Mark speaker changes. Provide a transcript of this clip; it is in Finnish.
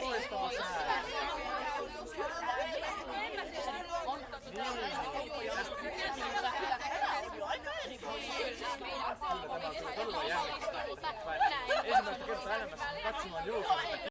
Speaker 1: loistava sää. Kyllä tämä on todella jännittävää. Ensimmäistä kertaa elämässä katsomaan Jousua.